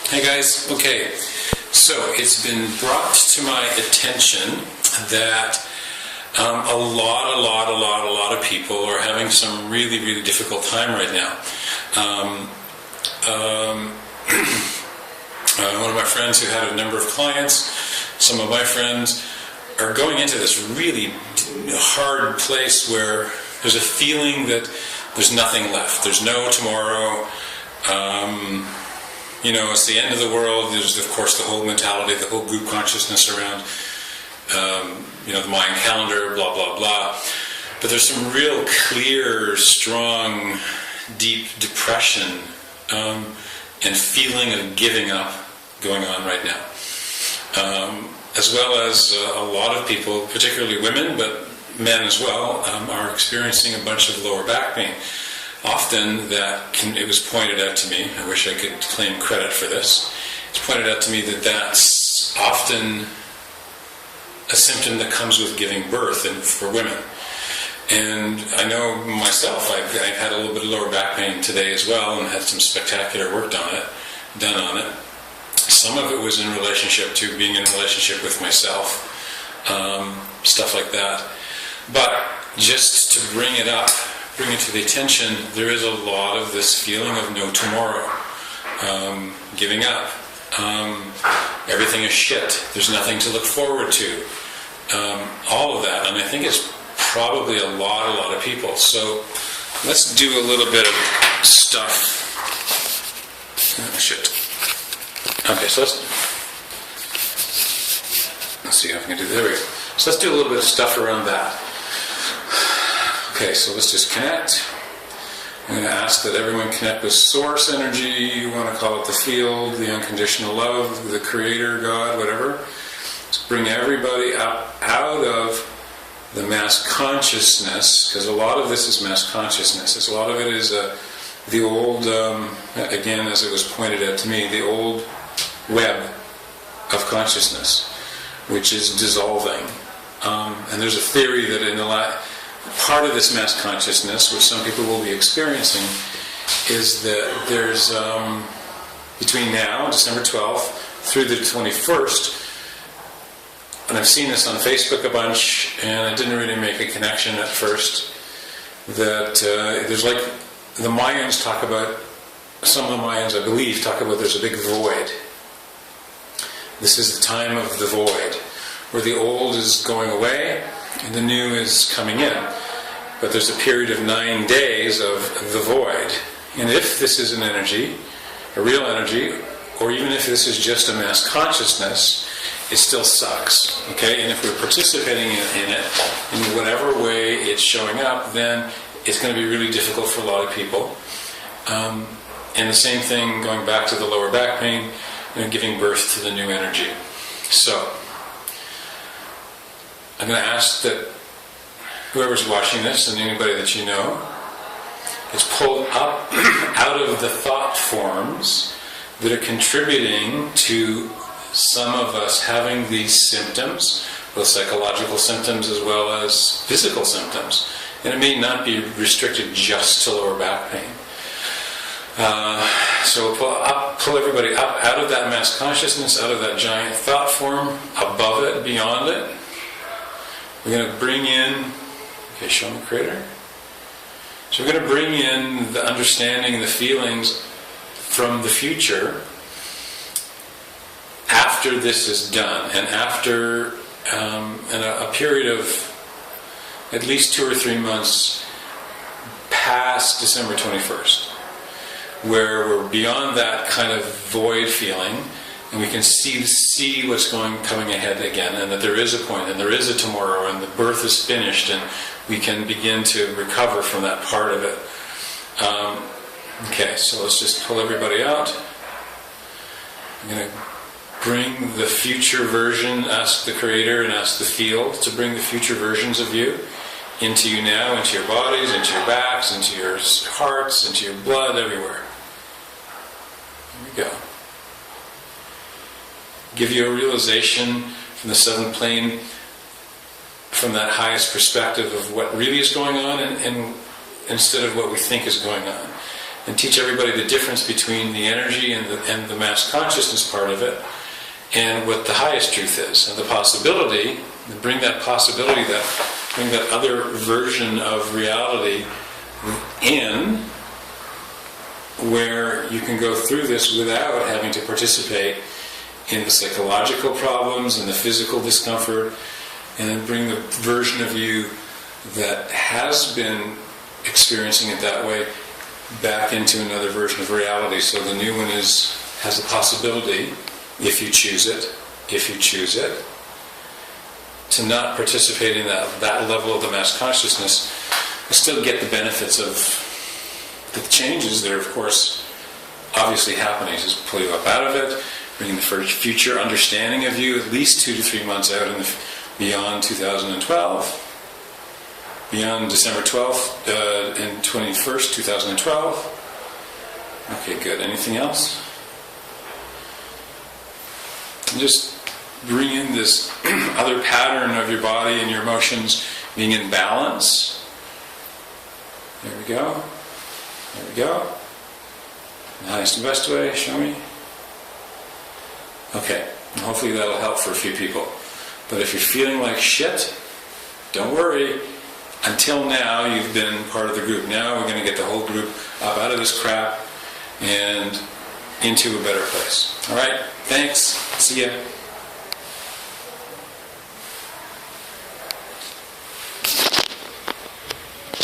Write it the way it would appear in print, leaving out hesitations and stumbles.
Hey guys, okay, so it's been brought to my attention that a lot of people are having some really difficult time right now. One of my friends who had a number of clients, some of my friends are going into this really hard place where there's a feeling that there's nothing left. There's no tomorrow. It's the end of the world. There's, of course, the whole mentality, the whole group consciousness around, the Mayan calendar, blah, blah, blah. But there's some real clear, strong, deep depression and feeling of giving up going on right now. As well as a lot of people, particularly women, but men as well, are experiencing a bunch of lower back pain. Often it was pointed out to me, I wish I could claim credit for this, it's pointed out to me that that's often a symptom that comes with giving birth and for women. And I know myself, I've had a little bit of lower back pain today as well and had some spectacular work done on it. Some of it was in relationship to being in a relationship with myself, stuff like that. But just to bring it to the attention, there is a lot of this feeling of no tomorrow, giving up. Everything is shit. There's nothing to look forward to. All of that, and I think it's probably a lot of people. So let's do a little bit of stuff. Oh, shit. Okay, so let's see how I can do this. There we go. So let's do a little bit of stuff around that. Okay, so let's just connect. I'm going to ask that everyone connect with source energy. You want to call it the field, the unconditional love, the creator, God, whatever. Let's bring everybody up out of the mass consciousness, because a lot of this is mass consciousness. A lot of it is the old, again, as it was pointed out to me, the old web of consciousness, which is dissolving. And there's a theory that in part of this mass consciousness, which some people will be experiencing, is that there's, between now, December 12th, through the 21st, and I've seen this on Facebook a bunch, and I didn't really make a connection at first, that there's like, the Mayans talk about, some of the Mayans, I believe, talk about there's a big void. This is the time of the void, where the old is going away, and the new is coming in. But there's a period of 9 days of the void. And if this is an energy, a real energy, or even if this is just a mass consciousness, it still sucks. Okay? And if we're participating in it, in whatever way it's showing up, then it's going to be really difficult for a lot of people. And the same thing, going back to the lower back pain, giving birth to the new energy. So, I'm going to ask that whoever's watching this and anybody that you know is pulled up out of the thought forms that are contributing to some of us having these symptoms, both psychological symptoms as well as physical symptoms. And it may not be restricted just to lower back pain. So we'll pull everybody up out of that mass consciousness, out of that giant thought form, above it, beyond it. We're going to bring in, okay, show me creator. So we're going to bring in the understanding, the feelings from the future after this is done, and after a period of at least 2 or 3 months past December 21st, where we're beyond that kind of void feeling, and we can see what's coming ahead again, and that there is a point, and there is a tomorrow, and the birth is finished, and we can begin to recover from that part of it. Okay, so let's just pull everybody out. I'm going to bring the future version, ask the Creator and ask the field to bring the future versions of you into you now, into your bodies, into your backs, into your hearts, into your blood, everywhere. Here we go. Give you a realization from the seventh plane, from that highest perspective of what really is going on, and instead of what we think is going on. and teach everybody the difference between the energy and the mass consciousness part of it, and what the highest truth is, and the possibility, and bring that possibility, bring that other version of reality in, where you can go through this without having to participate in the psychological problems and the physical discomfort, and then bring the version of you that has been experiencing it that way back into another version of reality. So the new one has the possibility, if you choose it, to not participate in that level of the mass consciousness, but still get the benefits of the changes that are, of course, obviously happening. Just pull you up out of it, bringing the future understanding of you at least 2 to 3 months out beyond 2012. Beyond December 12th and 21st, 2012. Okay, good. Anything else? And just bring in this other pattern of your body and your emotions being in balance. There we go. There we go. The highest and best way, show me. Okay, and hopefully that'll help for a few people. But if you're feeling like shit, don't worry. Until now, you've been part of the group. Now we're going to get the whole group up out of this crap and into a better place. All right? Thanks. See ya.